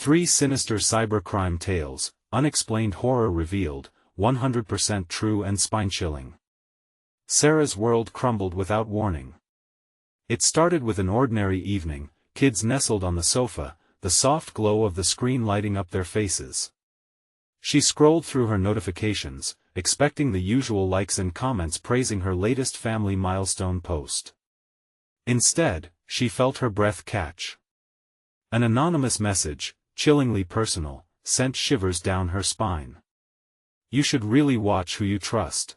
3 Sinister Cybercrime Tales, Unexplained Horror Revealed, 100% True and Spine-Chilling. Sarah's world crumbled without warning. It started with an ordinary evening, kids nestled on the sofa, the soft glow of the screen lighting up their faces. She scrolled through her notifications, expecting the usual likes and comments praising her latest family milestone post. Instead, she felt her breath catch. An anonymous message, chillingly personal, sent shivers down her spine. You should really watch who you trust.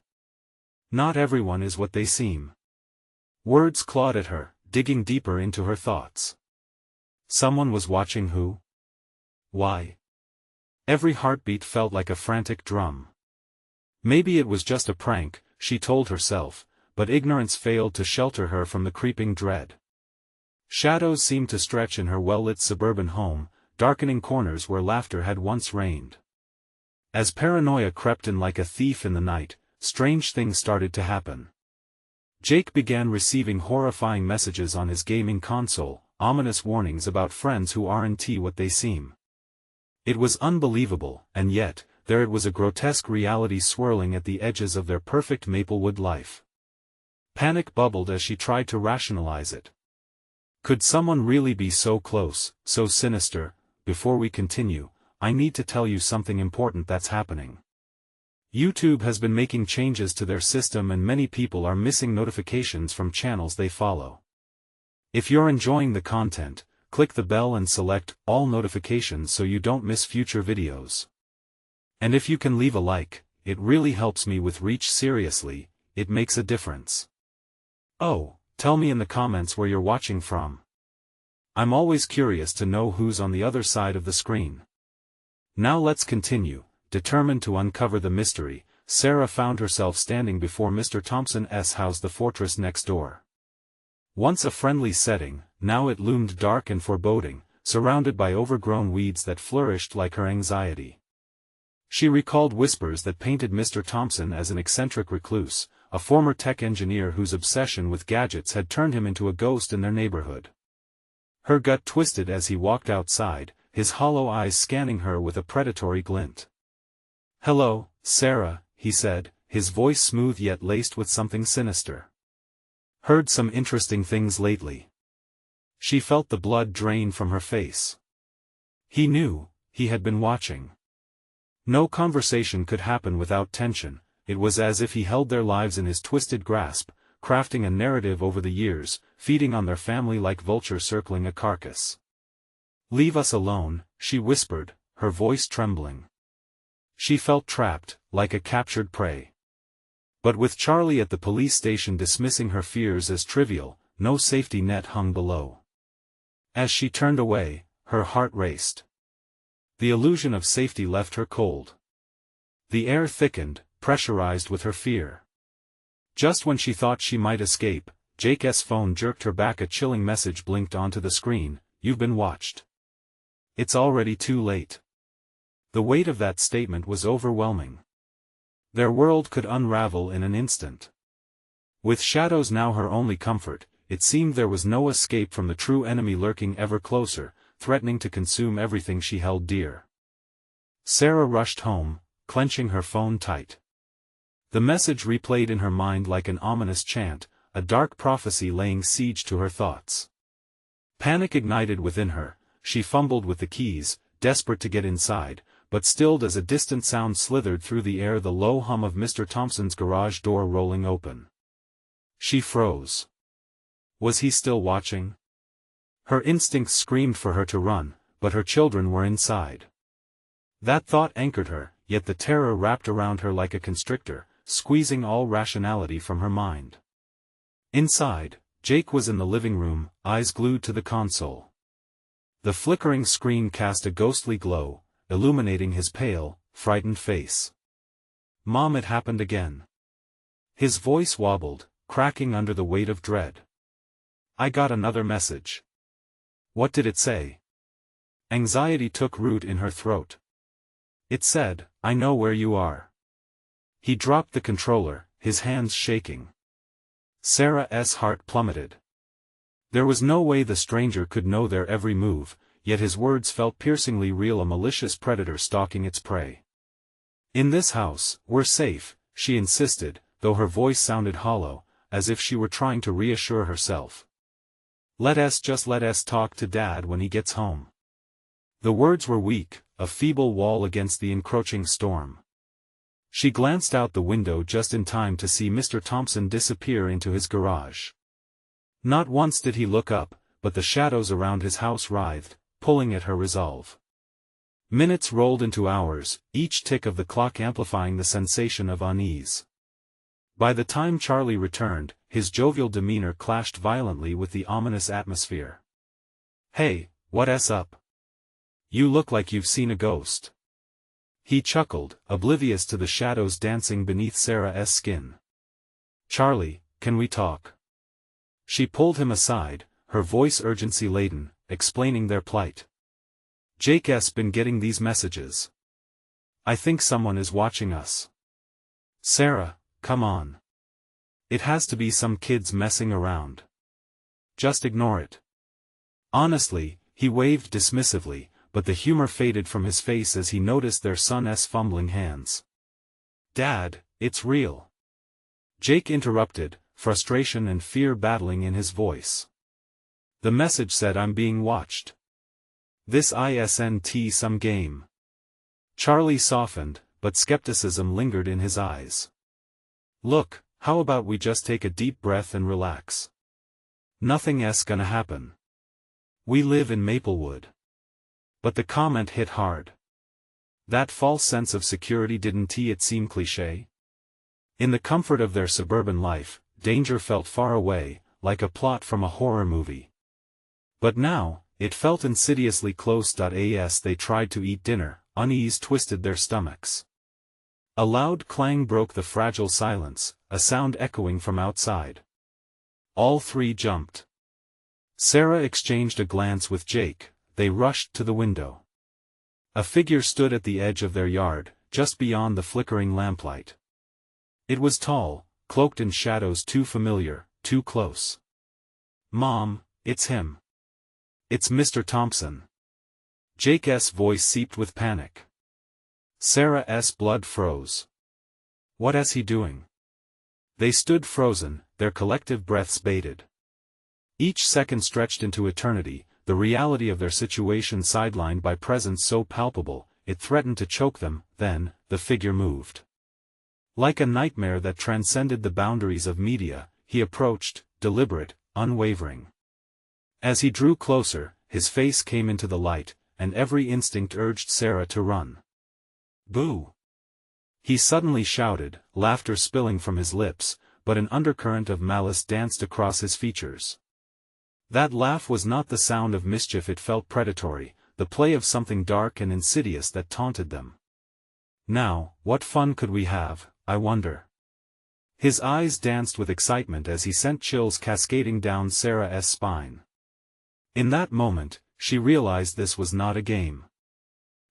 Not everyone is what they seem. Words clawed at her, digging deeper into her thoughts. Someone was watching who? Why? Every heartbeat felt like a frantic drum. Maybe it was just a prank, she told herself, but ignorance failed to shelter her from the creeping dread. Shadows seemed to stretch in her well-lit suburban home, darkening corners where laughter had once reigned. As paranoia crept in like a thief in the night, strange things started to happen. Jake began receiving horrifying messages on his gaming console, ominous warnings about friends who aren't what they seem. It was unbelievable, and yet, there it was, a grotesque reality swirling at the edges of their perfect Maplewood life. Panic bubbled as she tried to rationalize it. Could someone really be so close, so sinister? Before we continue, I need to tell you something important that's happening. YouTube has been making changes to their system and many people are missing notifications from channels they follow. If you're enjoying the content, click the bell and select all notifications so you don't miss future videos. And if you can leave a like, it really helps me with reach. Seriously, it makes a difference. Oh, tell me in the comments where you're watching from. I'm always curious to know who's on the other side of the screen. Now let's continue. Determined to uncover the mystery, Sarah found herself standing before Mr. Thompson's house, the fortress next door. Once a friendly setting, now it loomed dark and foreboding, surrounded by overgrown weeds that flourished like her anxiety. She recalled whispers that painted Mr. Thompson as an eccentric recluse, a former tech engineer whose obsession with gadgets had turned him into a ghost in their neighborhood. Her gut twisted as he walked outside, his hollow eyes scanning her with a predatory glint. "Hello, Sarah," he said, his voice smooth yet laced with something sinister. "Heard some interesting things lately." She felt the blood drain from her face. He knew, he had been watching. No conversation could happen without tension, it was as if he held their lives in his twisted grasp, crafting a narrative over the years, feeding on their family like vulture circling a carcass. "Leave us alone," she whispered, her voice trembling. She felt trapped, like a captured prey. But with Charlie at the police station dismissing her fears as trivial, no safety net hung below. As she turned away, her heart raced. The illusion of safety left her cold. The air thickened, pressurized with her fear. Just when she thought she might escape, Jake's phone jerked her back. A chilling message blinked onto the screen: "You've been watched. It's already too late." The weight of that statement was overwhelming. Their world could unravel in an instant. With shadows now her only comfort, it seemed there was no escape from the true enemy lurking ever closer, threatening to consume everything she held dear. Sarah rushed home, clenching her phone tight. The message replayed in her mind like an ominous chant, a dark prophecy laying siege to her thoughts. Panic ignited within her, she fumbled with the keys, desperate to get inside, but stilled as a distant sound slithered through the air, the low hum of Mr. Thompson's garage door rolling open. She froze. Was he still watching? Her instincts screamed for her to run, but her children were inside. That thought anchored her, yet the terror wrapped around her like a constrictor, squeezing all rationality from her mind. Inside, Jake was in the living room, eyes glued to the console. The flickering screen cast a ghostly glow, illuminating his pale, frightened face. "Mom, it happened again." His voice wobbled, cracking under the weight of dread. "I got another message." "What did it say?" Anxiety took root in her throat. "It said, I know where you are." He dropped the controller, his hands shaking. Sarah's heart plummeted. There was no way the stranger could know their every move, yet his words felt piercingly real, a malicious predator stalking its prey. "In this house, we're safe," she insisted, though her voice sounded hollow, as if she were trying to reassure herself. Let us talk to Dad when he gets home." The words were weak, a feeble wall against the encroaching storm. She glanced out the window just in time to see Mr. Thompson disappear into his garage. Not once did he look up, but the shadows around his house writhed, pulling at her resolve. Minutes rolled into hours, each tick of the clock amplifying the sensation of unease. By the time Charlie returned, his jovial demeanor clashed violently with the ominous atmosphere. "Hey, what's up? You look like you've seen a ghost." He chuckled, oblivious to the shadows dancing beneath Sarah's skin. "Charlie, can we talk?" She pulled him aside, her voice urgency-laden, explaining their plight. "Jake's been getting these messages. I think someone is watching us." "Sarah, come on. It has to be some kids messing around. Just ignore it." Honestly, he waved dismissively, but the humor faded from his face as he noticed their son's fumbling hands. "Dad, it's real." Jake interrupted, frustration and fear battling in his voice. "The message said I'm being watched. This isn't some game." Charlie softened, but skepticism lingered in his eyes. "Look, how about we just take a deep breath and relax? Nothing's gonna happen. We live in Maplewood." But the comment hit hard. That false sense of security, didn't it seem cliché? In the comfort of their suburban life, danger felt far away, like a plot from a horror movie. But now, it felt insidiously close. As they tried to eat dinner, unease twisted their stomachs. A loud clang broke the fragile silence, a sound echoing from outside. All three jumped. Sarah exchanged a glance with Jake. They rushed to the window. A figure stood at the edge of their yard, just beyond the flickering lamplight. It was tall, cloaked in shadows too familiar, too close. "Mom, it's him. It's Mr. Thompson." Jake's voice seeped with panic. Sarah's blood froze. "What's he doing?" They stood frozen, their collective breaths bated. Each second stretched into eternity, the reality of their situation sidelined by presence so palpable, it threatened to choke them. Then, the figure moved. Like a nightmare that transcended the boundaries of media, he approached, deliberate, unwavering. As he drew closer, his face came into the light, and every instinct urged Sarah to run. "Boo!" he suddenly shouted, laughter spilling from his lips, but an undercurrent of malice danced across his features. That laugh was not the sound of mischief, it felt predatory, the play of something dark and insidious that taunted them. "Now, what fun could we have, I wonder?" His eyes danced with excitement as he sent chills cascading down Sarah's spine. In that moment, she realized this was not a game.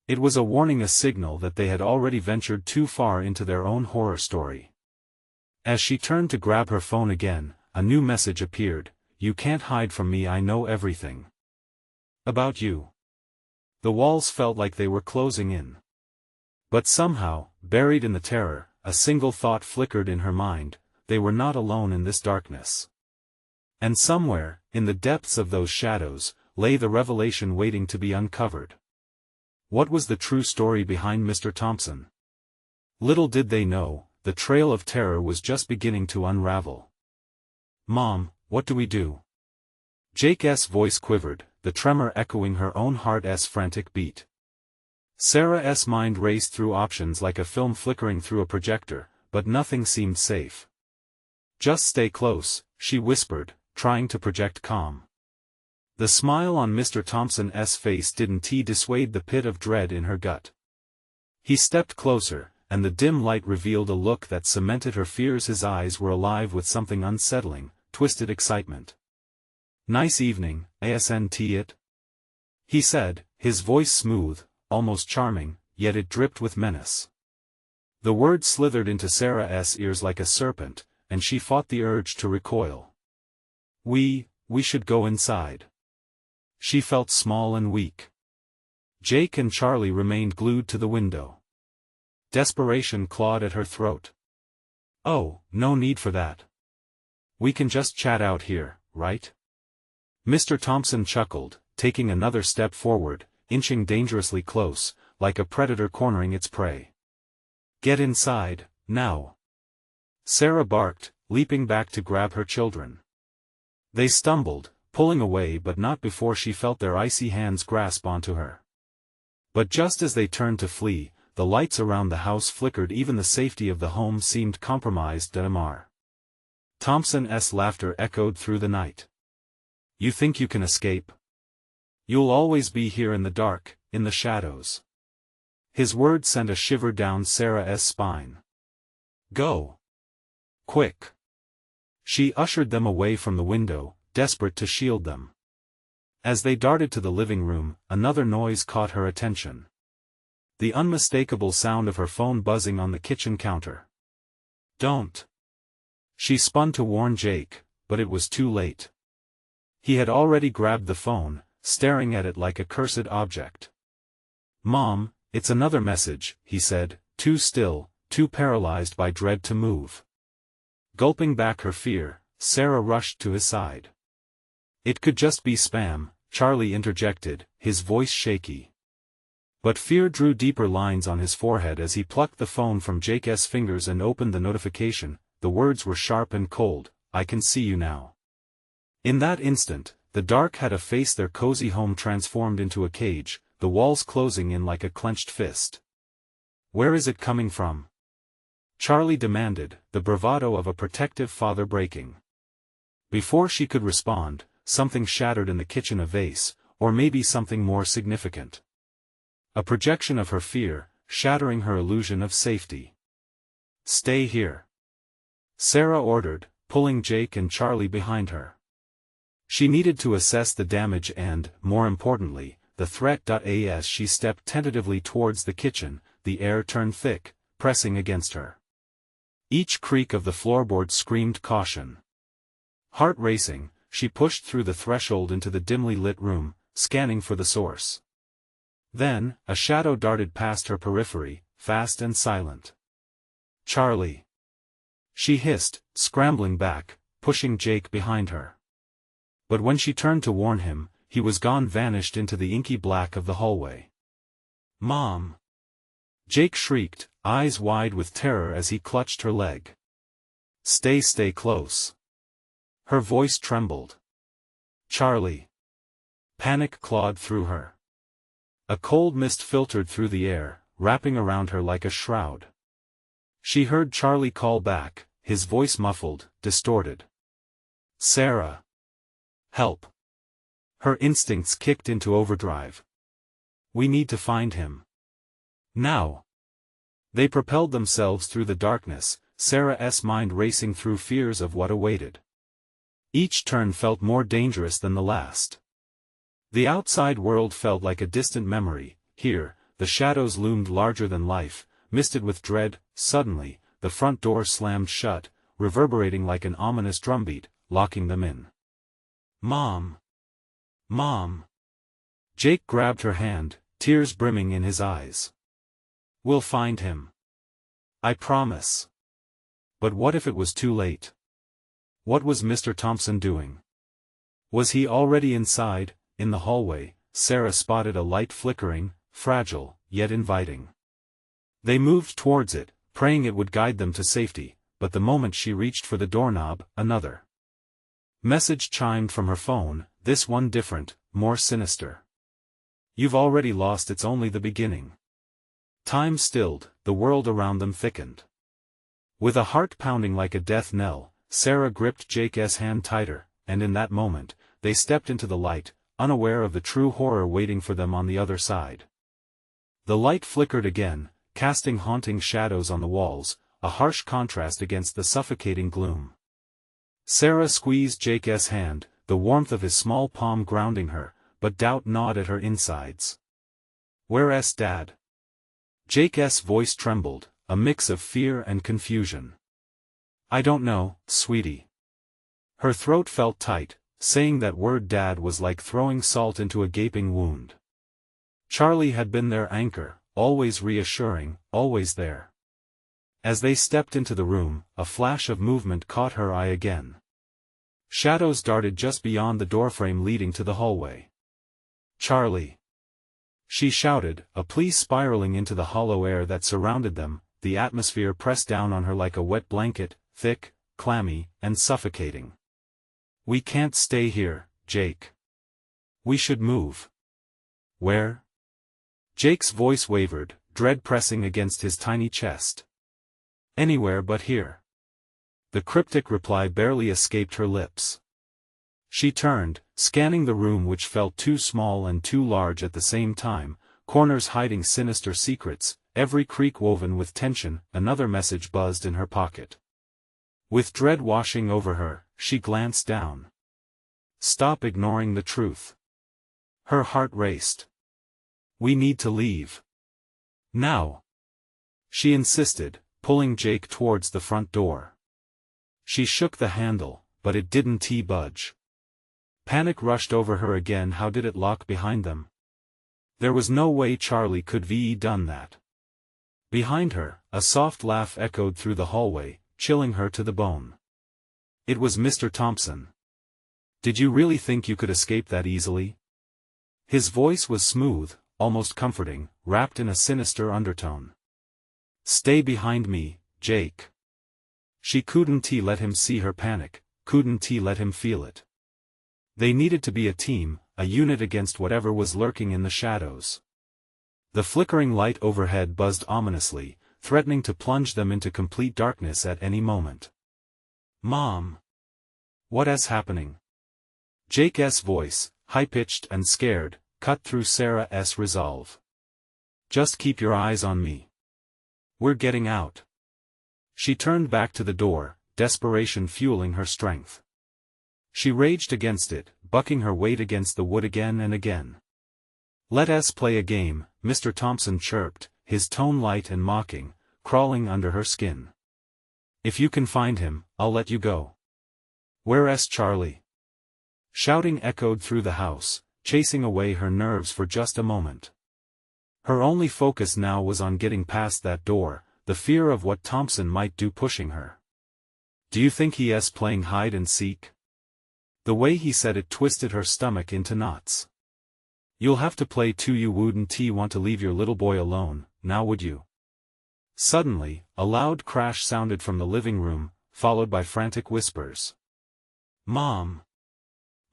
It was a warning, a signal that they had already ventured too far into their own horror story. As she turned to grab her phone again, a new message appeared. "You can't hide from me, I know everything about you." The walls felt like they were closing in. But somehow, buried in the terror, a single thought flickered in her mind: they were not alone in this darkness. And somewhere, in the depths of those shadows, lay the revelation waiting to be uncovered. What was the true story behind Mr. Thompson? Little did they know, the trail of terror was just beginning to unravel. "Mom, what do we do?" Jake's voice quivered, the tremor echoing her own heart's frantic beat. Sarah's mind raced through options like a film flickering through a projector, but nothing seemed safe. "Just stay close," she whispered, trying to project calm. The smile on Mr. Thompson's face didn't dissuade the pit of dread in her gut. He stepped closer, and the dim light revealed a look that cemented her fears. His eyes were alive with something unsettling, twisted excitement. "Nice evening, isn't it?" he said, his voice smooth, almost charming, yet it dripped with menace. The word slithered into Sarah's ears like a serpent, and she fought the urge to recoil. We should go inside." She felt small and weak. Jake and Charlie remained glued to the window. Desperation clawed at her throat. "Oh, no need for that. We can just chat out here, right?" Mr. Thompson chuckled, taking another step forward, inching dangerously close, like a predator cornering its prey. "Get inside, now." Sarah barked, leaping back to grab her children. They stumbled, pulling away but not before she felt their icy hands grasp onto her. But just as they turned to flee, the lights around the house flickered. Even the safety of the home seemed compromised. Damar. Thompson's laughter echoed through the night. "You think you can escape? You'll always be here in the dark, in the shadows." His words sent a shiver down Sarah's spine. "Go. Quick." She ushered them away from the window, desperate to shield them. As they darted to the living room, another noise caught her attention. The unmistakable sound of her phone buzzing on the kitchen counter. "Don't." She spun to warn Jake, but it was too late. He had already grabbed the phone, staring at it like a cursed object. "Mom, it's another message," he said, too still, too paralyzed by dread to move. Gulping back her fear, Sarah rushed to his side. "It could just be spam," Charlie interjected, his voice shaky. But fear drew deeper lines on his forehead as he plucked the phone from Jake's fingers and opened the notification. The words were sharp and cold, "I can see you now." In that instant, the dark had a face. Their cozy home transformed into a cage, the walls closing in like a clenched fist. "Where is it coming from?" Charlie demanded, the bravado of a protective father breaking. Before she could respond, something shattered in the kitchen, a vase, or maybe something more significant. A projection of her fear, shattering her illusion of safety. "Stay here," Sarah ordered, pulling Jake and Charlie behind her. She needed to assess the damage and, more importantly, the threat. As she stepped tentatively towards the kitchen, the air turned thick, pressing against her. Each creak of the floorboard screamed caution. Heart racing, she pushed through the threshold into the dimly lit room, scanning for the source. Then, a shadow darted past her periphery, fast and silent. "Charlie!" she hissed, scrambling back, pushing Jake behind her. But when she turned to warn him, he was gone, vanished into the inky black of the hallway. "Mom!" Jake shrieked, eyes wide with terror as he clutched her leg. Stay close." Her voice trembled. "Charlie!" Panic clawed through her. A cold mist filtered through the air, wrapping around her like a shroud. She heard Charlie call back, his voice muffled, distorted. "Sarah! Help!" Her instincts kicked into overdrive. "We need to find him. Now!" They propelled themselves through the darkness, Sarah's mind racing through fears of what awaited. Each turn felt more dangerous than the last. The outside world felt like a distant memory. Here, the shadows loomed larger than life, misted with dread. Suddenly, the front door slammed shut, reverberating like an ominous drumbeat, locking them in. "Mom! Mom!" Jake grabbed her hand, tears brimming in his eyes. "We'll find him. I promise." But what if it was too late? What was Mr. Thompson doing? Was he already inside? In the hallway, Sarah spotted a light flickering, fragile, yet inviting. They moved towards it, praying it would guide them to safety, but the moment she reached for the doorknob, another message chimed from her phone, this one different, more sinister. "You've already lost, it's only the beginning." Time stilled, the world around them thickened. With a heart pounding like a death knell, Sarah gripped Jake's hand tighter, and in that moment, they stepped into the light, unaware of the true horror waiting for them on the other side. The light flickered again, casting haunting shadows on the walls, a harsh contrast against the suffocating gloom. Sarah squeezed Jake's hand, the warmth of his small palm grounding her, but doubt gnawed at her insides. "Where's Dad?" Jake's voice trembled, a mix of fear and confusion. "I don't know, sweetie." Her throat felt tight, saying that word Dad was like throwing salt into a gaping wound. Charlie had been their anchor, always reassuring, always there. As they stepped into the room, a flash of movement caught her eye again. Shadows darted just beyond the doorframe leading to the hallway. "Charlie!" she shouted, a plea spiraling into the hollow air that surrounded them, the atmosphere pressed down on her like a wet blanket, thick, clammy, and suffocating. "We can't stay here, Jake. We should move." "Where?" Jake's voice wavered, dread pressing against his tiny chest. "Anywhere but here." The cryptic reply barely escaped her lips. She turned, scanning the room which felt too small and too large at the same time, corners hiding sinister secrets, every creak woven with tension. Another message buzzed in her pocket. With dread washing over her, she glanced down. "Stop ignoring the truth." Her heart raced. "We need to leave. Now," she insisted, pulling Jake towards the front door. She shook the handle, but it didn't budge. Panic rushed over her again. How did it lock behind them? There was no way Charlie could have done that. Behind her, a soft laugh echoed through the hallway, chilling her to the bone. It was Mr. Thompson. "Did you really think you could escape that easily?" His voice was smooth, almost comforting, wrapped in a sinister undertone. "Stay behind me, Jake." She couldn't let him see her panic, couldn't let him feel it. They needed to be a team, a unit against whatever was lurking in the shadows. The flickering light overhead buzzed ominously, threatening to plunge them into complete darkness at any moment. "Mom! What's happening?" Jake's voice, high-pitched and scared, cut through Sarah's resolve. "Just keep your eyes on me. We're getting out." She turned back to the door, desperation fueling her strength. She raged against it, bucking her weight against the wood again and again. "Let us play a game," Mr. Thompson chirped, his tone light and mocking, crawling under her skin. "If you can find him, I'll let you go." "Where's Charlie?" Shouting echoed through the house, chasing away her nerves for just a moment. Her only focus now was on getting past that door, the fear of what Thompson might do pushing her. "Do you think he's playing hide and seek?" The way he said it twisted her stomach into knots. "You'll have to play too. You wouldn't want to leave your little boy alone, now would you?" Suddenly, a loud crash sounded from the living room, followed by frantic whispers. "Mom!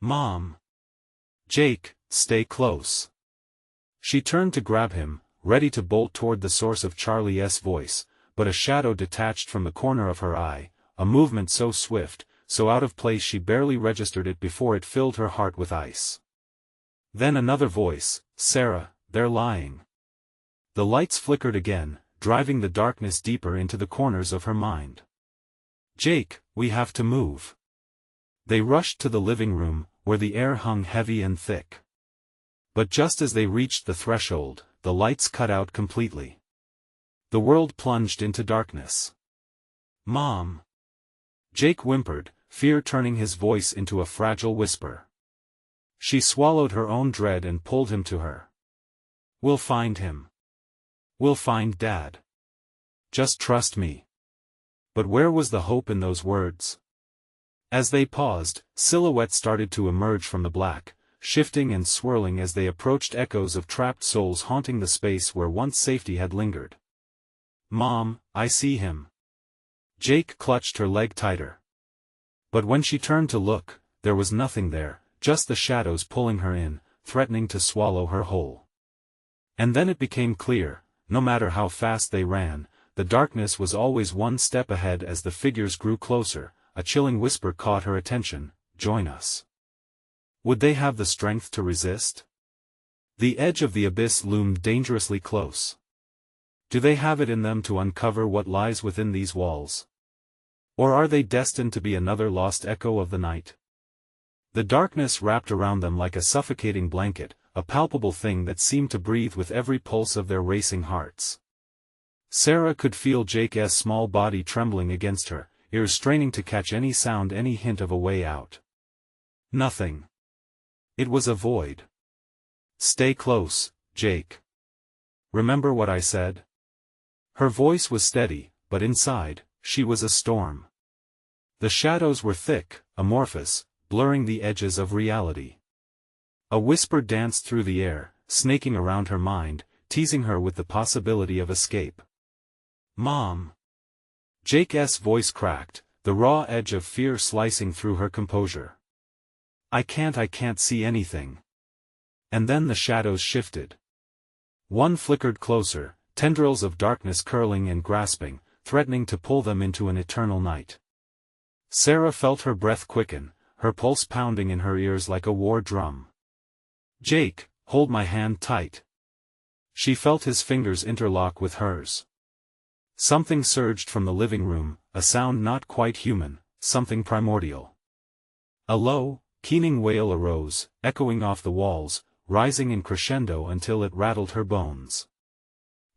Mom! Jake, stay close." She turned to grab him, ready to bolt toward the source of Charlie's voice, but a shadow detached from the corner of her eye, a movement so swift, so out of place she barely registered it before it filled her heart with ice. Then another voice, "Sarah, they're lying." The lights flickered again, driving the darkness deeper into the corners of her mind. "Jake, we have to move." They rushed to the living room, where the air hung heavy and thick. But just as they reached the threshold, the lights cut out completely. The world plunged into darkness. "Mom!" Jake whimpered, fear turning his voice into a fragile whisper. She swallowed her own dread and pulled him to her. "We'll find him. We'll find Dad. Just trust me." But where was the hope in those words? As they paused, silhouettes started to emerge from the black, shifting and swirling as they approached, echoes of trapped souls haunting the space where once safety had lingered. "Mom, I see him." Jake clutched her leg tighter. But when she turned to look, there was nothing there, just the shadows pulling her in, threatening to swallow her whole. And then it became clear, no matter how fast they ran, the darkness was always one step ahead. As the figures grew closer, a chilling whisper caught her attention, "Join us." Would they have the strength to resist? The edge of the abyss loomed dangerously close. Do they have it in them to uncover what lies within these walls? Or are they destined to be another lost echo of the night? The darkness wrapped around them like a suffocating blanket, a palpable thing that seemed to breathe with every pulse of their racing hearts. Sarah could feel Jake's small body trembling against her, ears straining to catch any sound, any hint of a way out. Nothing. It was a void. Stay close, Jake. Remember what I said? Her voice was steady, but inside, she was a storm. The shadows were thick, amorphous, blurring the edges of reality. A whisper danced through the air, snaking around her mind, teasing her with the possibility of escape. Mom! Jake's voice cracked, the raw edge of fear slicing through her composure. I can't see anything. And then the shadows shifted. One flickered closer, tendrils of darkness curling and grasping, threatening to pull them into an eternal night. Sarah felt her breath quicken, her pulse pounding in her ears like a war drum. Jake, hold my hand tight. She felt his fingers interlock with hers. Something surged from the living room, a sound not quite human, something primordial. A low, keening wail arose, echoing off the walls, rising in crescendo until it rattled her bones.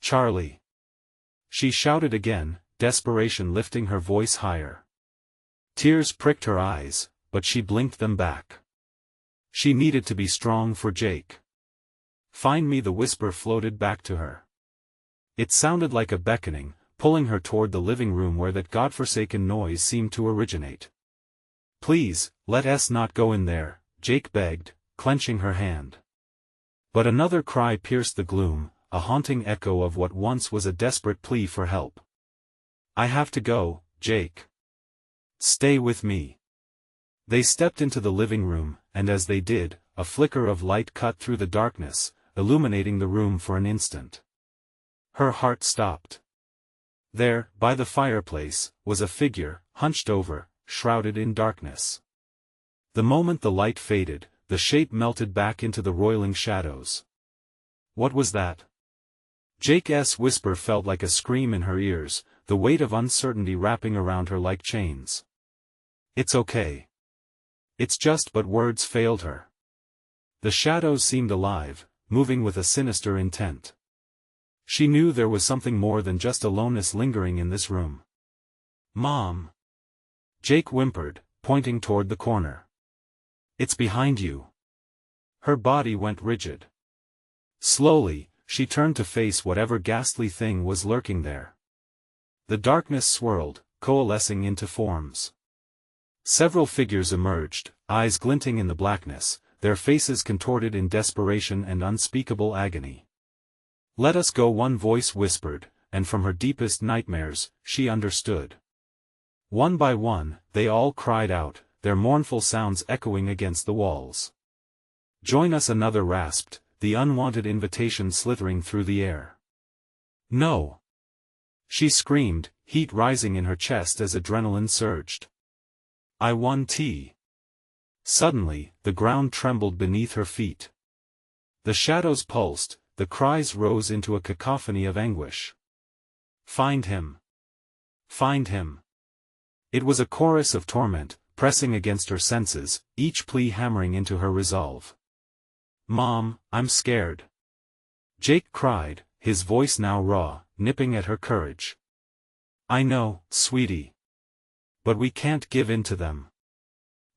Charlie! She shouted again, desperation lifting her voice higher. Tears pricked her eyes, but she blinked them back. She needed to be strong for Jake. Find me, the whisper floated back to her. It sounded like a beckoning, pulling her toward the living room where that godforsaken noise seemed to originate. Please, let us not go in there, Jake begged, clenching her hand. But another cry pierced the gloom, a haunting echo of what once was a desperate plea for help. I have to go, Jake. Stay with me. They stepped into the living room, and as they did, a flicker of light cut through the darkness, illuminating the room for an instant. Her heart stopped. There, by the fireplace, was a figure, hunched over, shrouded in darkness. The moment the light faded, the shape melted back into the roiling shadows. What was that? Jake's whisper felt like a scream in her ears, the weight of uncertainty wrapping around her like chains. It's okay. It's just, but words failed her. The shadows seemed alive, moving with a sinister intent. She knew there was something more than just aloneness lingering in this room. Mom! Jake whimpered, pointing toward the corner. It's behind you. Her body went rigid. Slowly, she turned to face whatever ghastly thing was lurking there. The darkness swirled, coalescing into forms. Several figures emerged, eyes glinting in the blackness, their faces contorted in desperation and unspeakable agony. Let us go, one voice whispered, and from her deepest nightmares, she understood. One by one, they all cried out, their mournful sounds echoing against the walls. Join us, another rasped, the unwanted invitation slithering through the air. No! She screamed, heat rising in her chest as adrenaline surged. I want tea. Suddenly, the ground trembled beneath her feet. The shadows pulsed, the cries rose into a cacophony of anguish. Find him! Find him! It was a chorus of torment, pressing against her senses, each plea hammering into her resolve. Mom, I'm scared. Jake cried, his voice now raw, nipping at her courage. I know, sweetie. But we can't give in to them.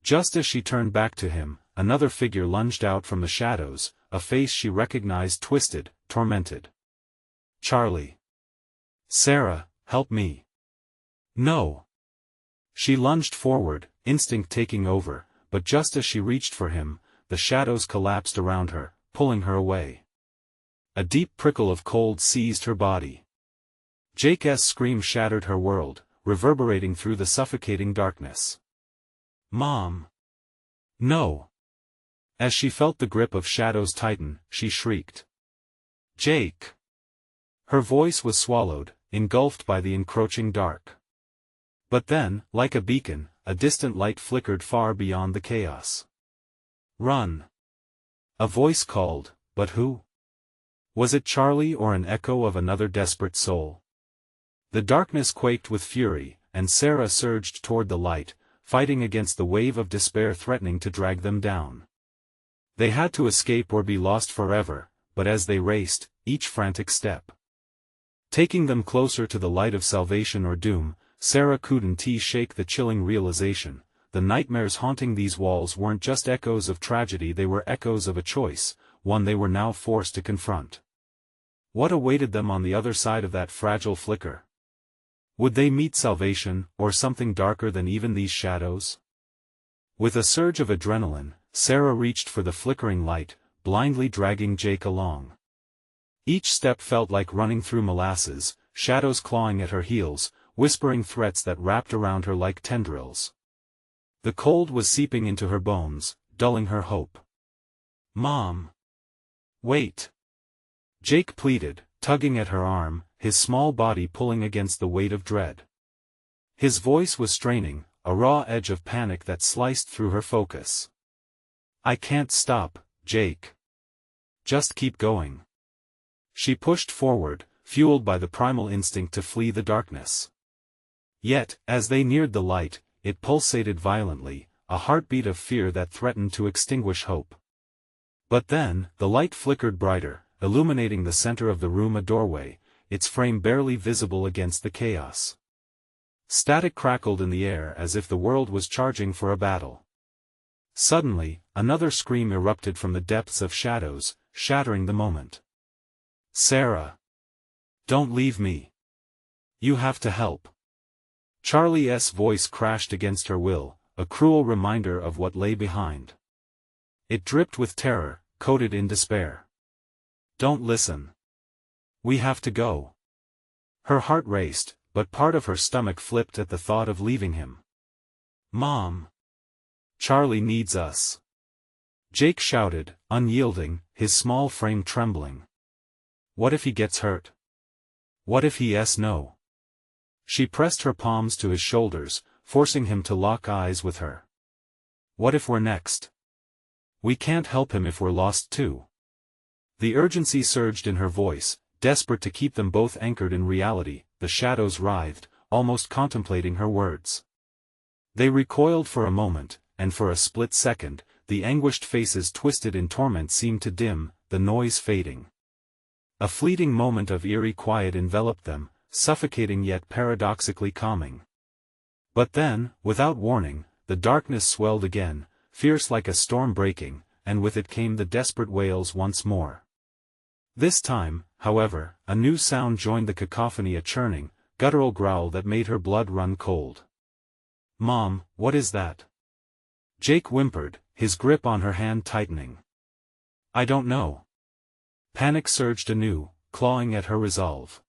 Just as she turned back to him, another figure lunged out from the shadows, a face she recognized twisted, tormented. Charlie. Sarah, help me. No. She lunged forward, instinct taking over, but just as she reached for him, the shadows collapsed around her, pulling her away. A deep prickle of cold seized her body. Jake's scream shattered her world, reverberating through the suffocating darkness. Mom! No! As she felt the grip of shadows tighten, she shrieked. Jake! Her voice was swallowed, engulfed by the encroaching dark. But then, like a beacon, a distant light flickered far beyond the chaos. Run! A voice called, but who? Was it Charlie or an echo of another desperate soul? The darkness quaked with fury, and Sarah surged toward the light, fighting against the wave of despair threatening to drag them down. They had to escape or be lost forever, but as they raced, each frantic step taking them closer to the light of salvation or doom, Sarah couldn't shake the chilling realization, the nightmares haunting these walls weren't just echoes of tragedy, they were echoes of a choice, one they were now forced to confront. What awaited them on the other side of that fragile flicker? Would they meet salvation, or something darker than even these shadows? With a surge of adrenaline, Sarah reached for the flickering light, blindly dragging Jake along. Each step felt like running through molasses, shadows clawing at her heels, whispering threats that wrapped around her like tendrils. The cold was seeping into her bones, dulling her hope. "Mom! Wait!" Jake pleaded, tugging at her arm, his small body pulling against the weight of dread. His voice was straining, a raw edge of panic that sliced through her focus. "I can't stop, Jake. Just keep going." She pushed forward, fueled by the primal instinct to flee the darkness. Yet, as they neared the light, it pulsated violently, a heartbeat of fear that threatened to extinguish hope. But then, the light flickered brighter, illuminating the center of the room, a doorway, its frame barely visible against the chaos. Static crackled in the air as if the world was charging for a battle. Suddenly, another scream erupted from the depths of shadows, shattering the moment. "Sarah! Don't leave me. You have to help." Charlie's voice crashed against her will, a cruel reminder of what lay behind. It dripped with terror, coated in despair. "Don't listen. We have to go." Her heart raced, but part of her stomach flipped at the thought of leaving him. "Mom! Charlie needs us!" Jake shouted, unyielding, his small frame trembling. "What if he gets hurt? What if he says no?" She pressed her palms to his shoulders, forcing him to lock eyes with her. "What if we're next? We can't help him if we're lost too." The urgency surged in her voice, desperate to keep them both anchored in reality. The shadows writhed, almost contemplating her words. They recoiled for a moment, and for a split second, the anguished faces twisted in torment seemed to dim, the noise fading. A fleeting moment of eerie quiet enveloped them, suffocating yet paradoxically calming. But then, without warning, the darkness swelled again, fierce like a storm breaking, and with it came the desperate wails once more. This time, however, a new sound joined the cacophony, a churning, guttural growl that made her blood run cold. "Mom, what is that?" Jake whimpered, his grip on her hand tightening. "I don't know." Panic surged anew, clawing at her resolve.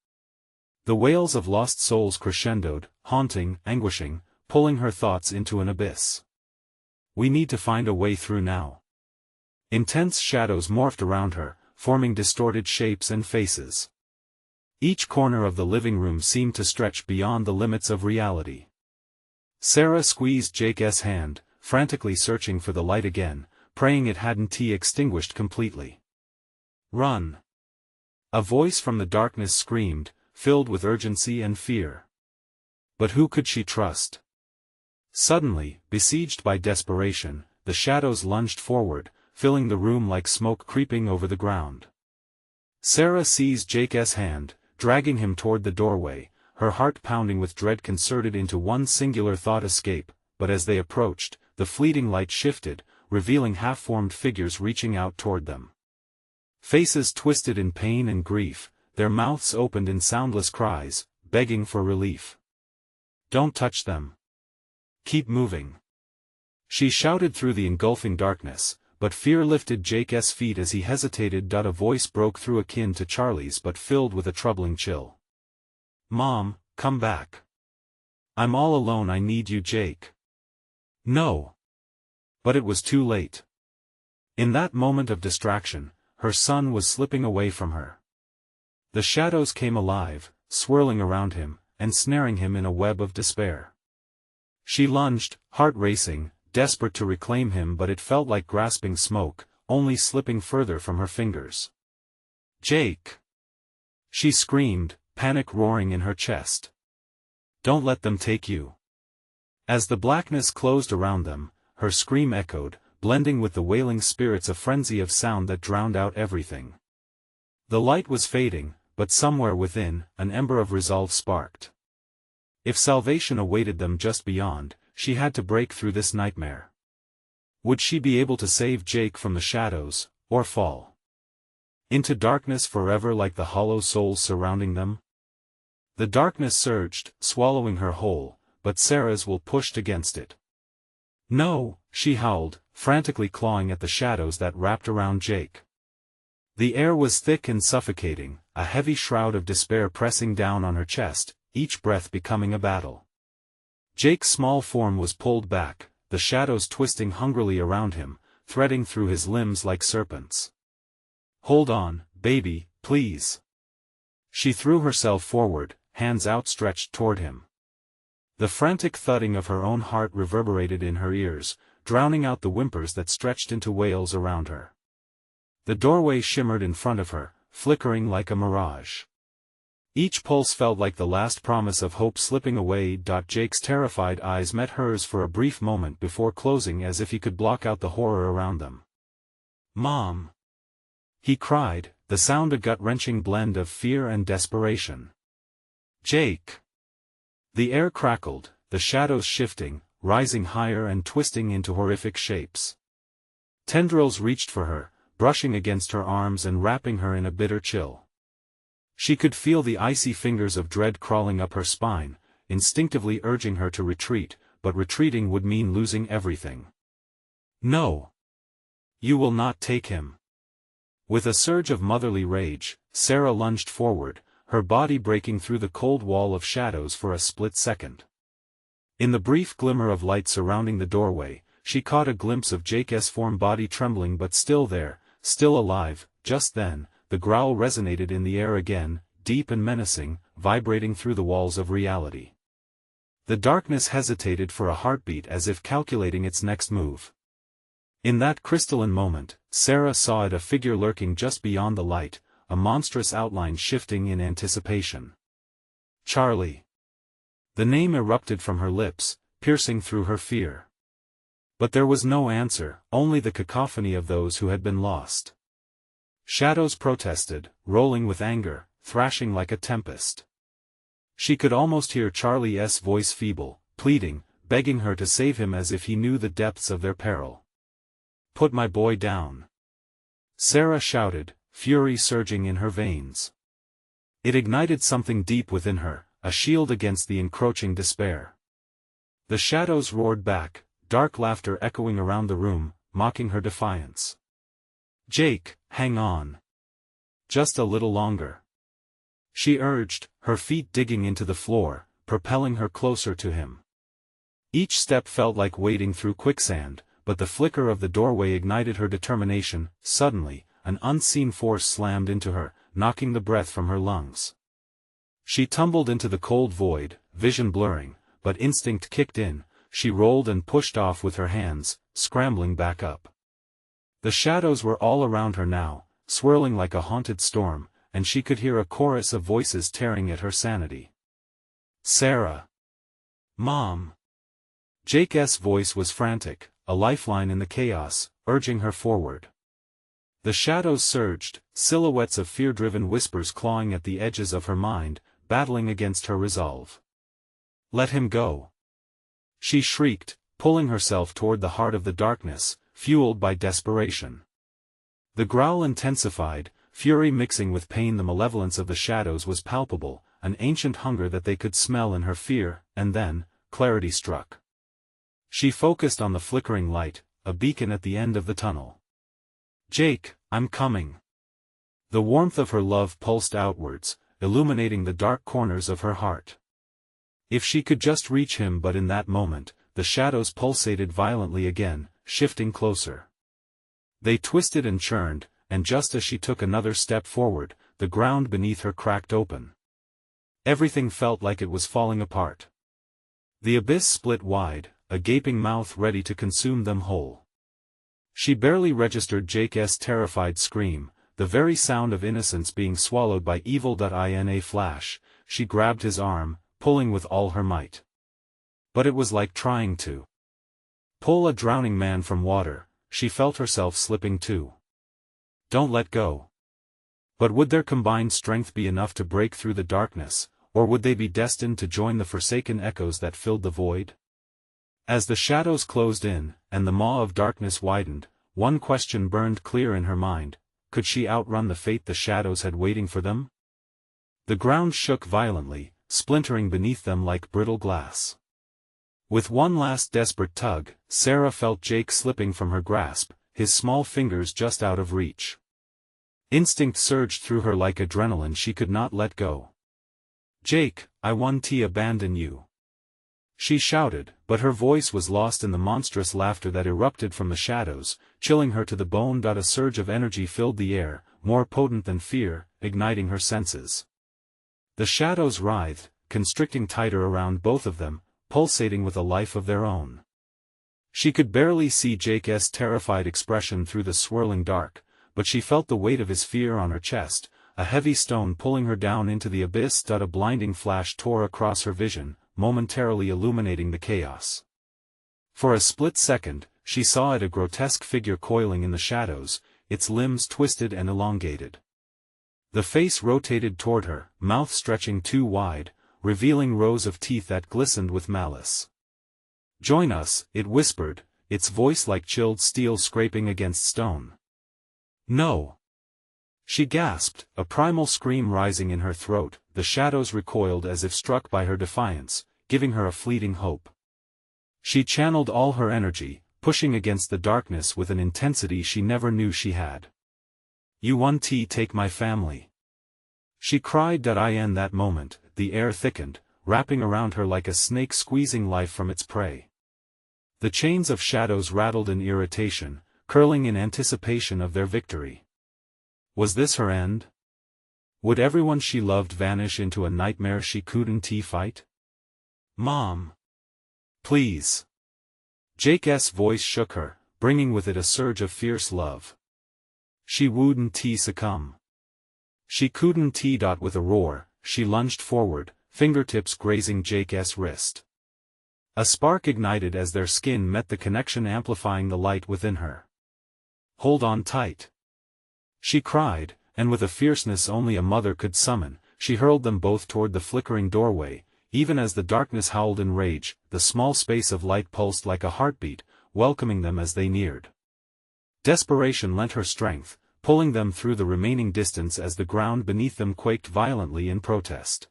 The wails of lost souls crescendoed, haunting, anguishing, pulling her thoughts into an abyss. "We need to find a way through now." Intense shadows morphed around her, forming distorted shapes and faces. Each corner of the living room seemed to stretch beyond the limits of reality. Sarah squeezed Jake's hand, frantically searching for the light again, praying it hadn't extinguished completely. "Run!" A voice from the darkness screamed, filled with urgency and fear. But who could she trust? Suddenly, besieged by desperation, the shadows lunged forward, filling the room like smoke creeping over the ground. Sarah seized Jake's hand, dragging him toward the doorway, her heart pounding with dread, concerted into one singular thought: escape. But as they approached, the fleeting light shifted, revealing half-formed figures reaching out toward them. Faces twisted in pain and grief, their mouths opened in soundless cries, begging for relief. "Don't touch them. Keep moving." She shouted through the engulfing darkness, but fear lifted Jake's feet as he hesitated. A voice broke through, akin to Charlie's but filled with a troubling chill. "Mom, come back. I'm all alone, I need you, Jake." "No." But it was too late. In that moment of distraction, her son was slipping away from her. The shadows came alive, swirling around him, ensnaring him in a web of despair. She lunged, heart racing, desperate to reclaim him, but it felt like grasping smoke, only slipping further from her fingers. "Jake!" She screamed, panic roaring in her chest. "Don't let them take you." As the blackness closed around them, her scream echoed, blending with the wailing spirits, a frenzy of sound that drowned out everything. The light was fading, but somewhere within, an ember of resolve sparked. If salvation awaited them just beyond, she had to break through this nightmare. Would she be able to save Jake from the shadows, or fall into darkness forever like the hollow souls surrounding them? The darkness surged, swallowing her whole, but Sarah's will pushed against it. No, she howled, frantically clawing at the shadows that wrapped around Jake. The air was thick and suffocating, a heavy shroud of despair pressing down on her chest, each breath becoming a battle. Jake's small form was pulled back, the shadows twisting hungrily around him, threading through his limbs like serpents. "Hold on, baby, please." She threw herself forward, hands outstretched toward him. The frantic thudding of her own heart reverberated in her ears, drowning out the whimpers that stretched into wails around her. The doorway shimmered in front of her, flickering like a mirage. Each pulse felt like the last promise of hope slipping away. Jake's terrified eyes met hers for a brief moment before closing as if he could block out the horror around them. "Mom!" he cried, the sound a gut-wrenching blend of fear and desperation. "Jake!" The air crackled, the shadows shifting, rising higher and twisting into horrific shapes. Tendrils reached for her, brushing against her arms and wrapping her in a bitter chill. She could feel the icy fingers of dread crawling up her spine, instinctively urging her to retreat, but retreating would mean losing everything. "No! You will not take him!" With a surge of motherly rage, Sarah lunged forward, her body breaking through the cold wall of shadows for a split second. In the brief glimmer of light surrounding the doorway, she caught a glimpse of Jake's form, body trembling but still there, still alive. Just then, the growl resonated in the air again, deep and menacing, vibrating through the walls of reality. The darkness hesitated for a heartbeat as if calculating its next move. In that crystalline moment, Sarah saw it, a figure lurking just beyond the light, a monstrous outline shifting in anticipation. "Charlie!" The name erupted from her lips, piercing through her fear. But there was no answer, only the cacophony of those who had been lost. Shadows protested, rolling with anger, thrashing like a tempest. She could almost hear Charlie's voice, feeble, pleading, begging her to save him as if he knew the depths of their peril. "Put my boy down!" Sarah shouted, fury surging in her veins. It ignited something deep within her, a shield against the encroaching despair. The shadows roared back, dark laughter echoing around the room, mocking her defiance. "Jake, hang on. Just a little longer," she urged, her feet digging into the floor, propelling her closer to him. Each step felt like wading through quicksand, but the flicker of the doorway ignited her determination. Suddenly, an unseen force slammed into her, knocking the breath from her lungs. She tumbled into the cold void, vision blurring, but instinct kicked in. She rolled and pushed off with her hands, scrambling back up. The shadows were all around her now, swirling like a haunted storm, and she could hear a chorus of voices tearing at her sanity. "Sarah! Mom!" Jake's voice was frantic, a lifeline in the chaos, urging her forward. The shadows surged, silhouettes of fear-driven whispers clawing at the edges of her mind, battling against her resolve. "Let him go!" she shrieked, pulling herself toward the heart of the darkness, fueled by desperation. The growl intensified, fury mixing with pain. The malevolence of the shadows was palpable, an ancient hunger that they could smell in her fear. And then, clarity struck. She focused on the flickering light, a beacon at the end of the tunnel. "Jake, I'm coming." The warmth of her love pulsed outwards, illuminating the dark corners of her heart. If she could just reach him, but in that moment, the shadows pulsated violently again, shifting closer. They twisted and churned, and just as she took another step forward, the ground beneath her cracked open. Everything felt like it was falling apart. The abyss split wide, a gaping mouth ready to consume them whole. She barely registered Jake's terrified scream, the very sound of innocence being swallowed by evil. In a flash, she grabbed his arm, pulling with all her might. But it was like trying to pull a drowning man from water. She felt herself slipping too. "Don't let go." But would their combined strength be enough to break through the darkness, or would they be destined to join the forsaken echoes that filled the void? As the shadows closed in, and the maw of darkness widened, one question burned clear in her mind: could she outrun the fate the shadows had waiting for them? The ground shook violently, splintering beneath them like brittle glass. With one last desperate tug, Sarah felt Jake slipping from her grasp, his small fingers just out of reach. Instinct surged through her like adrenaline she could not let go. "Jake, I won't abandon you," she shouted, but her voice was lost in the monstrous laughter that erupted from the shadows, chilling her to the bone. A surge of energy filled the air, more potent than fear, igniting her senses. The shadows writhed, constricting tighter around both of them, pulsating with a life of their own. She could barely see Jake's terrified expression through the swirling dark, but she felt the weight of his fear on her chest, a heavy stone pulling her down into the abyss. A blinding flash tore across her vision, momentarily illuminating the chaos. For a split second, she saw it, a grotesque figure coiling in the shadows, its limbs twisted and elongated. The face rotated toward her, mouth stretching too wide, revealing rows of teeth that glistened with malice. "Join us," it whispered, its voice like chilled steel scraping against stone. "No!" she gasped, a primal scream rising in her throat. The shadows recoiled as if struck by her defiance, giving her a fleeting hope. She channeled all her energy, pushing against the darkness with an intensity she never knew she had. "You won't take my family," she cried. In that moment, the air thickened, wrapping around her like a snake squeezing life from its prey. The chains of shadows rattled in irritation, curling in anticipation of their victory. Was this her end? Would everyone she loved vanish into a nightmare she couldn't fight? "Mom! Please!" Jake's voice shook her, bringing with it a surge of fierce love. She wouldn't succumb. She couldn't. With a roar, she lunged forward, fingertips grazing Jake's wrist. A spark ignited as their skin met the connection, amplifying the light within her. "Hold on tight!" she cried, and with a fierceness only a mother could summon, she hurled them both toward the flickering doorway. Even as the darkness howled in rage, the small space of light pulsed like a heartbeat, welcoming them as they neared. Desperation lent her strength, pulling them through the remaining distance as the ground beneath them quaked violently in protest.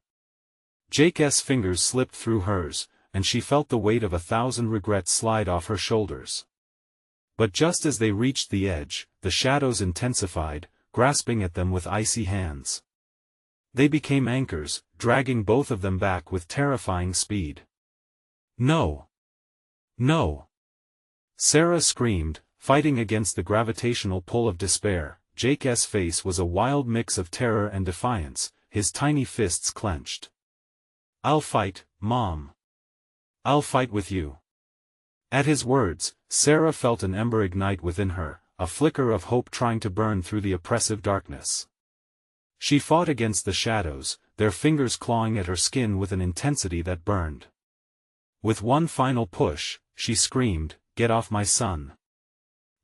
Jake's fingers slipped through hers, and she felt the weight of 1,000 regrets slide off her shoulders. But just as they reached the edge, the shadows intensified, grasping at them with icy hands. They became anchors, dragging both of them back with terrifying speed. "No! No!" Sarah screamed, fighting against the gravitational pull of despair. Jake's face was a wild mix of terror and defiance, his tiny fists clenched. "I'll fight, Mom. I'll fight with you." At his words, Sarah felt an ember ignite within her, a flicker of hope trying to burn through the oppressive darkness. She fought against the shadows, their fingers clawing at her skin with an intensity that burned. With one final push, she screamed, "Get off my son!"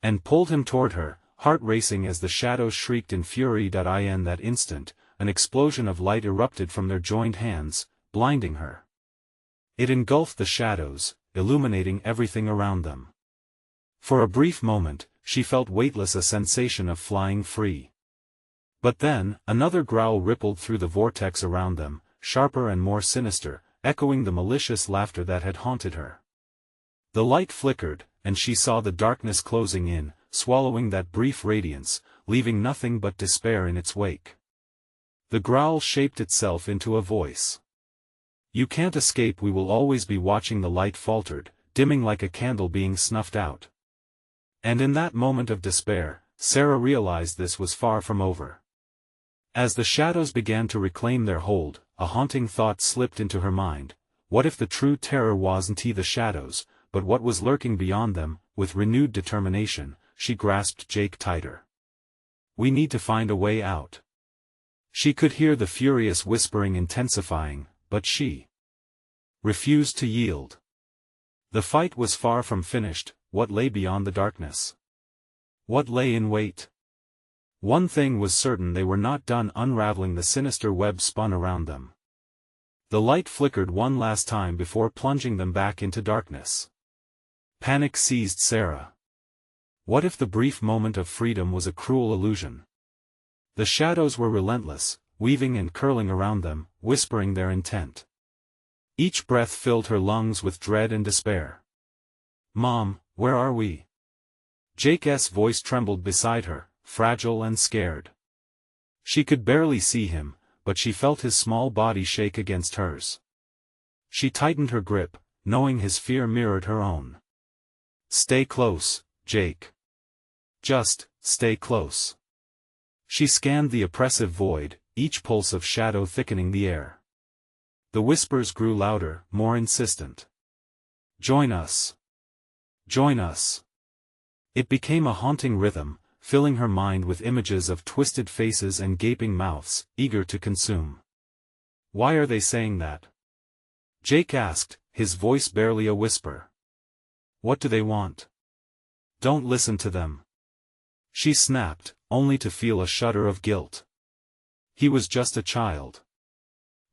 and pulled him toward her, heart racing as the shadows shrieked in fury. In that instant, an explosion of light erupted from their joined hands, blinding her. It engulfed the shadows, illuminating everything around them. For a brief moment, she felt weightless, a sensation of flying free. But then, another growl rippled through the vortex around them, sharper and more sinister, echoing the malicious laughter that had haunted her. The light flickered, and she saw the darkness closing in, swallowing that brief radiance, leaving nothing but despair in its wake. The growl shaped itself into a voice. "You can't escape, we will always be watching." The light faltered, dimming like a candle being snuffed out. And in that moment of despair, Sarah realized this was far from over. As the shadows began to reclaim their hold, a haunting thought slipped into her mind. What if the true terror wasn't the shadows, but what was lurking beyond them? With renewed determination, she grasped Jake tighter. "We need to find a way out." She could hear the furious whispering intensifying, but she refused to yield. The fight was far from finished. What lay beyond the darkness? What lay in wait? One thing was certain: they were not done unraveling the sinister web spun around them. The light flickered one last time before plunging them back into darkness. Panic seized Sarah. What if the brief moment of freedom was a cruel illusion? The shadows were relentless, weaving and curling around them, whispering their intent. Each breath filled her lungs with dread and despair. "Mom, where are we?" Jake's voice trembled beside her, fragile and scared. She could barely see him, but she felt his small body shake against hers. She tightened her grip, knowing his fear mirrored her own. "Stay close, Jake. Just, stay close." She scanned the oppressive void, each pulse of shadow thickening the air. The whispers grew louder, more insistent. "Join us. Join us." It became a haunting rhythm, filling her mind with images of twisted faces and gaping mouths, eager to consume. "Why are they saying that?" Jake asked, his voice barely a whisper. "What do they want?" "Don't listen to them." She snapped, only to feel a shudder of guilt. He was just a child.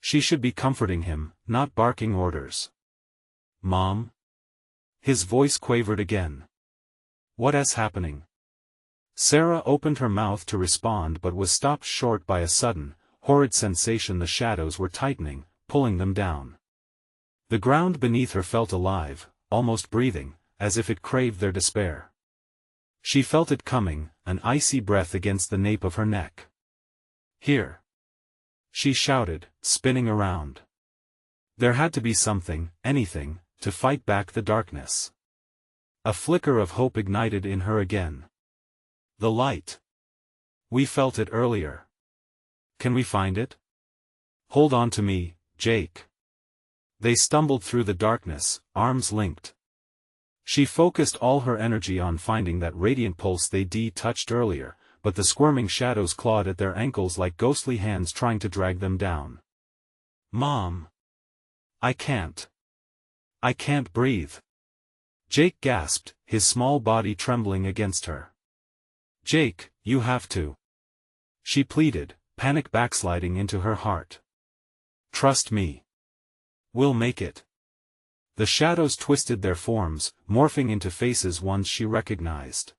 She should be comforting him, not barking orders. "Mom?" His voice quavered again. "What is happening?" Sarah opened her mouth to respond but was stopped short by a sudden, horrid sensation. The shadows were tightening, pulling them down. The ground beneath her felt alive, almost breathing, as if it craved their despair. She felt it coming, an icy breath against the nape of her neck. "Here!" she shouted, spinning around. There had to be something, anything, to fight back the darkness. A flicker of hope ignited in her again. "The light. We felt it earlier. Can we find it? Hold on to me, Jake." They stumbled through the darkness, arms linked. She focused all her energy on finding that radiant pulse they'd touched earlier, but the squirming shadows clawed at their ankles like ghostly hands trying to drag them down. "Mom! I can't. I can't breathe." Jake gasped, his small body trembling against her. "Jake, you have to." She pleaded, panic backsliding into her heart. "Trust me. We'll make it." The shadows twisted their forms, morphing into faces ones she recognized.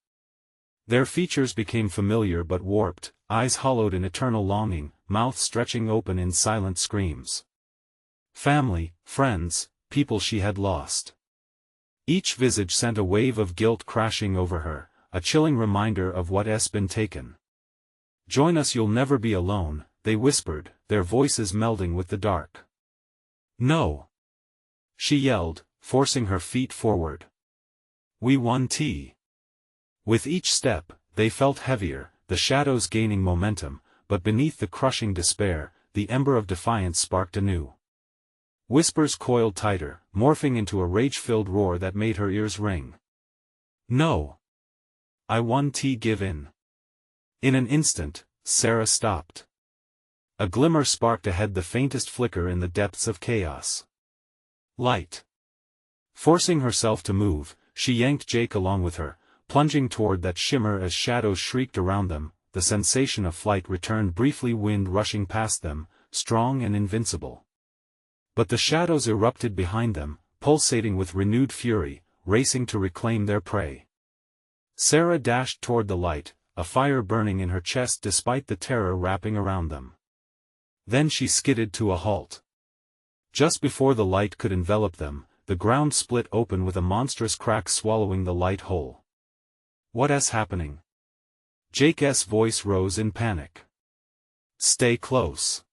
Their features became familiar but warped, eyes hollowed in eternal longing, mouths stretching open in silent screams. Family, friends, people she had lost. Each visage sent a wave of guilt crashing over her, a chilling reminder of what's been taken. "Join us, you'll never be alone," they whispered, their voices melding with the dark. "No!" she yelled, forcing her feet forward. "We won tea." With each step, they felt heavier, the shadows gaining momentum, but beneath the crushing despair, the ember of defiance sparked anew. Whispers coiled tighter, morphing into a rage-filled roar that made her ears ring. "No! I won tea, give in." In an instant, Sarah stopped. A glimmer sparked ahead, the faintest flicker in the depths of chaos. Light. Forcing herself to move, she yanked Jake along with her, plunging toward that shimmer as shadows shrieked around them. The sensation of flight returned briefly, wind rushing past them, strong and invincible. But the shadows erupted behind them, pulsating with renewed fury, racing to reclaim their prey. Sarah dashed toward the light, a fire burning in her chest despite the terror wrapping around them. Then she skidded to a halt. Just before the light could envelop them, the ground split open with a monstrous crack swallowing the light whole. "What's happening?" Jake's voice rose in panic. "Stay close."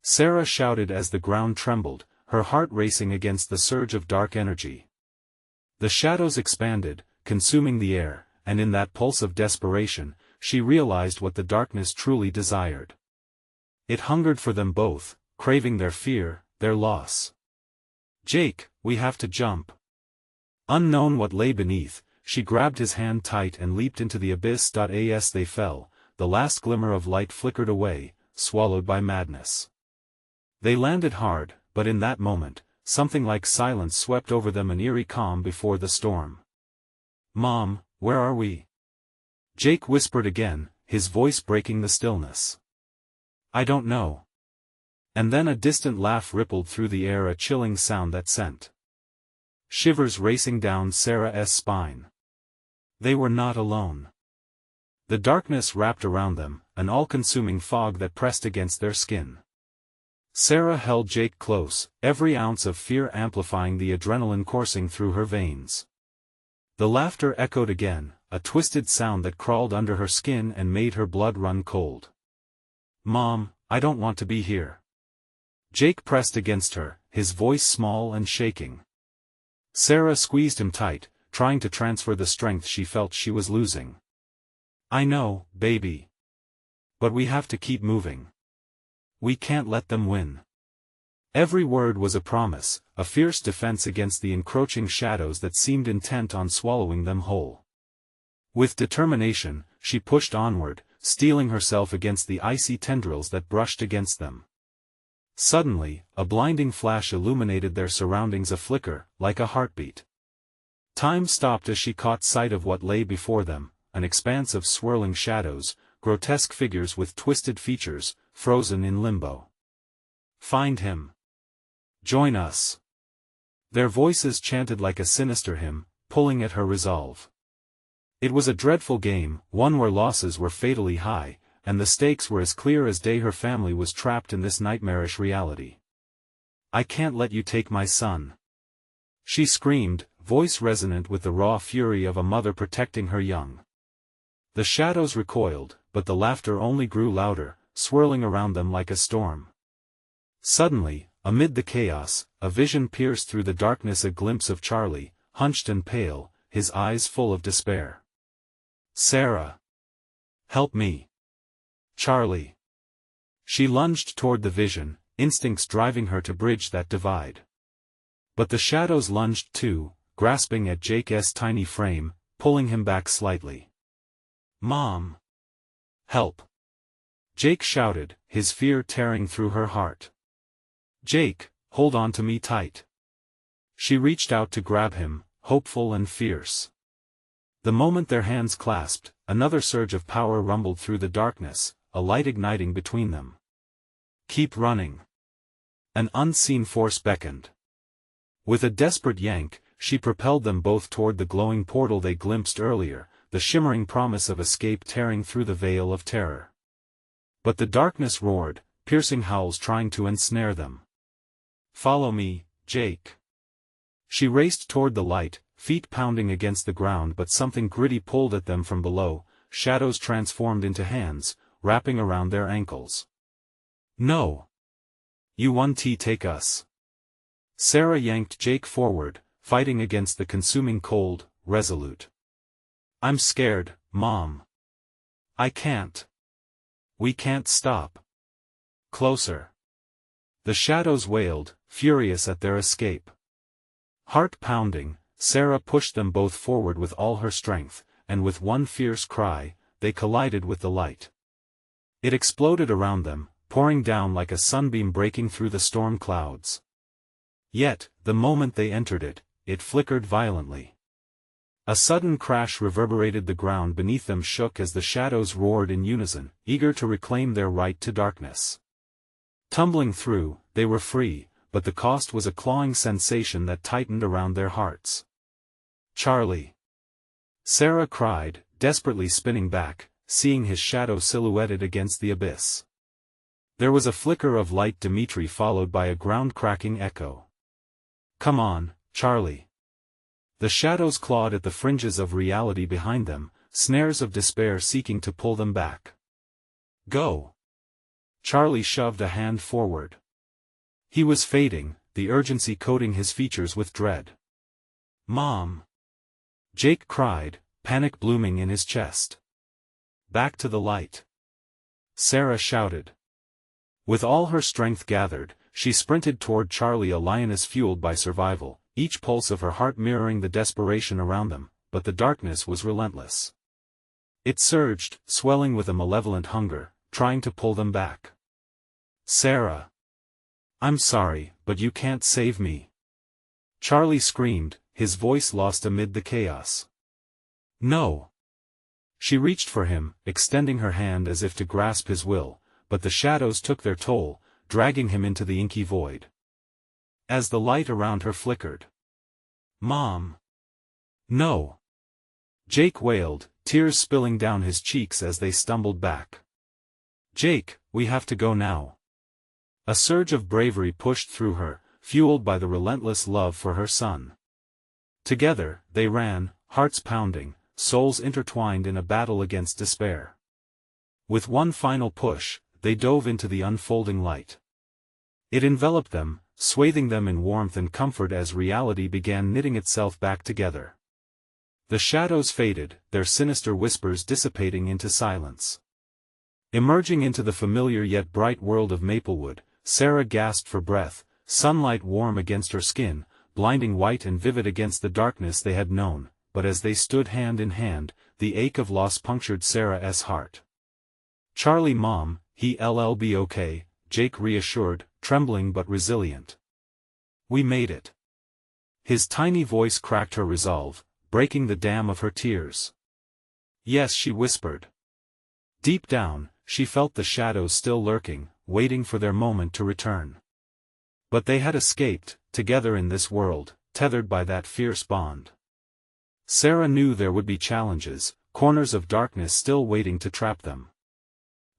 Sarah shouted as the ground trembled, her heart racing against the surge of dark energy. The shadows expanded, consuming the air, and in that pulse of desperation, she realized what the darkness truly desired. It hungered for them both, craving their fear, their loss. "Jake, we have to jump." Unknown what lay beneath, she grabbed his hand tight and leaped into the abyss. As they fell, the last glimmer of light flickered away, swallowed by madness. They landed hard, but in that moment, something like silence swept over them, an eerie calm before the storm. "Mom, where are we?" Jake whispered again, his voice breaking the stillness. "I don't know." And then a distant laugh rippled through the air, a chilling sound that sent shivers racing down Sarah's spine. They were not alone. The darkness wrapped around them, an all-consuming fog that pressed against their skin. Sarah held Jake close, every ounce of fear amplifying the adrenaline coursing through her veins. The laughter echoed again, a twisted sound that crawled under her skin and made her blood run cold. "Mom, I don't want to be here." Jake pressed against her, his voice small and shaking. Sarah squeezed him tight, trying to transfer the strength she felt she was losing. "I know, baby. But we have to keep moving. We can't let them win." Every word was a promise, a fierce defense against the encroaching shadows that seemed intent on swallowing them whole. With determination, she pushed onward, steeling herself against the icy tendrils that brushed against them. Suddenly, a blinding flash illuminated their surroundings, a flicker, like a heartbeat. Time stopped as she caught sight of what lay before them, an expanse of swirling shadows, grotesque figures with twisted features, frozen in limbo. "Find him. Join us." Their voices chanted like a sinister hymn, pulling at her resolve. It was a dreadful game, one where losses were fatally high, and the stakes were as clear as day. Her family was trapped in this nightmarish reality. "I can't let you take my son," she screamed, voice resonant with the raw fury of a mother protecting her young. The shadows recoiled, but the laughter only grew louder, swirling around them like a storm. Suddenly, amid the chaos, a vision pierced through the darkness, a glimpse of Charlie, hunched and pale, his eyes full of despair. "Sarah! Help me! Charlie!" She lunged toward the vision, instincts driving her to bridge that divide. But the shadows lunged too, grasping at Jake's tiny frame, pulling him back slightly. "Mom! Help!" Jake shouted, his fear tearing through her heart. "Jake, hold on to me tight." She reached out to grab him, hopeful and fierce. The moment their hands clasped, another surge of power rumbled through the darkness, a light igniting between them. "Keep running." An unseen force beckoned. With a desperate yank, she propelled them both toward the glowing portal they glimpsed earlier, the shimmering promise of escape tearing through the veil of terror. But the darkness roared, piercing howls trying to ensnare them. "Follow me, Jake." She raced toward the light, feet pounding against the ground, but something gritty pulled at them from below, shadows transformed into hands, wrapping around their ankles. "No! You won't take us." Sarah yanked Jake forward, fighting against the consuming cold, resolute. "I'm scared, Mom. I can't. We can't stop." "Closer." The shadows wailed, furious at their escape. Heart pounding, Sarah pushed them both forward with all her strength, and with one fierce cry, they collided with the light. It exploded around them, pouring down like a sunbeam breaking through the storm clouds. Yet, the moment they entered it, it flickered violently. A sudden crash reverberated, the ground beneath them shook as the shadows roared in unison, eager to reclaim their right to darkness. Tumbling through, they were free, but the cost was a clawing sensation that tightened around their hearts. "Charlie!" Sarah cried, desperately spinning back, seeing his shadow silhouetted against the abyss. There was a flicker of light, Dimitri, followed by a ground-cracking echo. "Come on, Charlie." The shadows clawed at the fringes of reality behind them, snares of despair seeking to pull them back. "Go!" Charlie shoved a hand forward. He was fading, the urgency coating his features with dread. "Mom!" Jake cried, panic blooming in his chest. "Back to the light!" Sarah shouted. With all her strength gathered, she sprinted toward Charlie, a lioness fueled by survival, each pulse of her heart mirroring the desperation around them, but the darkness was relentless. It surged, swelling with a malevolent hunger, trying to pull them back. "Sarah! I'm sorry, but you can't save me!" Charlie screamed, his voice lost amid the chaos. "No!" She reached for him, extending her hand as if to grasp his will, but the shadows took their toll, dragging him into the inky void. As the light around her flickered, Mom! No! Jake wailed, tears spilling down his cheeks as they stumbled back. Jake, we have to go now. A surge of bravery pushed through her, fueled by the relentless love for her son. Together, they ran, hearts pounding, souls intertwined in a battle against despair. With one final push, they dove into the unfolding light. It enveloped them, swathing them in warmth and comfort as reality began knitting itself back together. The shadows faded, their sinister whispers dissipating into silence. Emerging into the familiar yet bright world of Maplewood, Sarah gasped for breath, sunlight warm against her skin, blinding white and vivid against the darkness they had known, but as they stood hand in hand, the ache of loss punctured Sarah's heart. Charlie, Mom, he'll be okay, Jake reassured, trembling but resilient. We made it. His tiny voice cracked her resolve, breaking the dam of her tears. Yes, she whispered. Deep down, she felt the shadows still lurking, waiting for their moment to return. But they had escaped, together in this world, tethered by that fierce bond. Sarah knew there would be challenges, corners of darkness still waiting to trap them.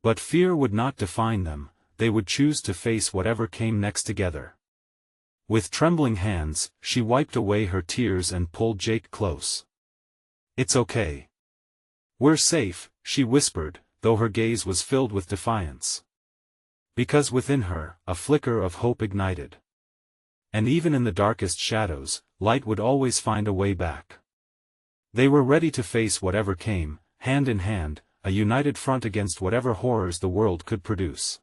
But fear would not define them, they would choose to face whatever came next together. With trembling hands, she wiped away her tears and pulled Jake close. It's okay. We're safe, she whispered, though her gaze was filled with defiance. Because within her, a flicker of hope ignited. And even in the darkest shadows, light would always find a way back. They were ready to face whatever came, hand in hand, a united front against whatever horrors the world could produce.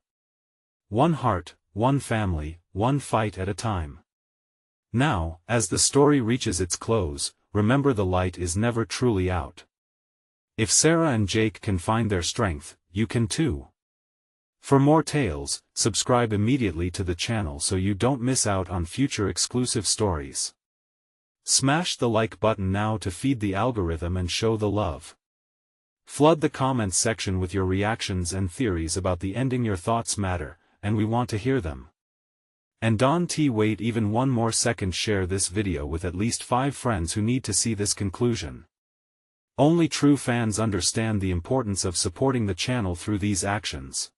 One heart, one family, one fight at a time. Now, as the story reaches its close, remember the light is never truly out. If Sarah and Jake can find their strength, you can too. For more tales, subscribe immediately to the channel so you don't miss out on future exclusive stories. Smash the like button now to feed the algorithm and show the love. Flood the comments section with your reactions and theories about the ending. Your thoughts matter, and we want to hear them. And don't wait even one more second. Share this video with at least 5 friends who need to see this conclusion. Only true fans understand the importance of supporting the channel through these actions.